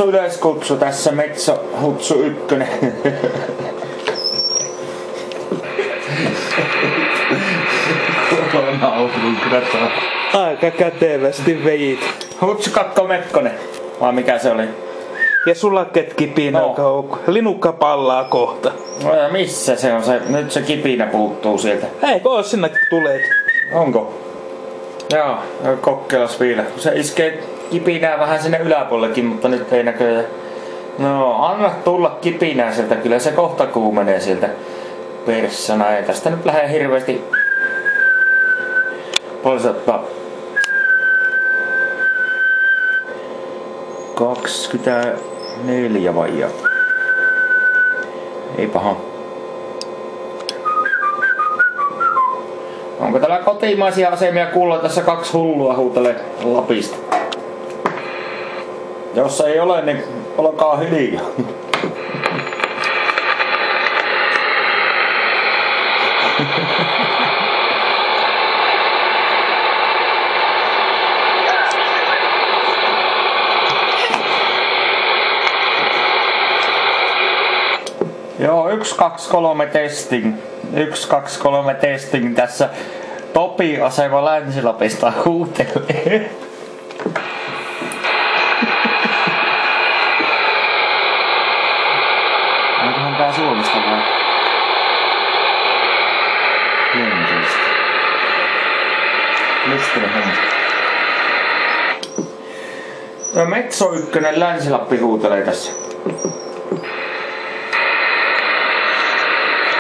Yleiskutsu tässä Metso Hutsu 1. Aika kätevästi vejit. Hutsu Kakko Mekkonen. Vai mikä se oli? Ja sulaket kipinä linukka pallaa kohta. No ja missä se on se? Nyt se kipinä puuttuu sieltä. Eikö oo sinne tulet? Onko? Joo, kokeilas vielä. Se iskee kipinää vähän sinne yläpuolellekin, mutta nyt ei näköjään. No, anna tulla kipinää sieltä. Kyllä se kohta kuumenee sieltä perssana. Ei tästä nyt lähde hirveesti polsottaa. 24 vai jo. Ei paha. Onko täällä kotimaisia asemia kuulla? Tässä 2 hullua huutelee Lapista. Jos ei ole, niin olkaa hiljaa. Joo, 1, 2, 3 testing. 1, 2, 3 testing tässä. Topi-asema Länsi-Lapista huutelee. Onkohan tää Suomesta vai? Lenkeistä. Lystinen homma. Metso 1 Länsi-Lappi huutelee tässä.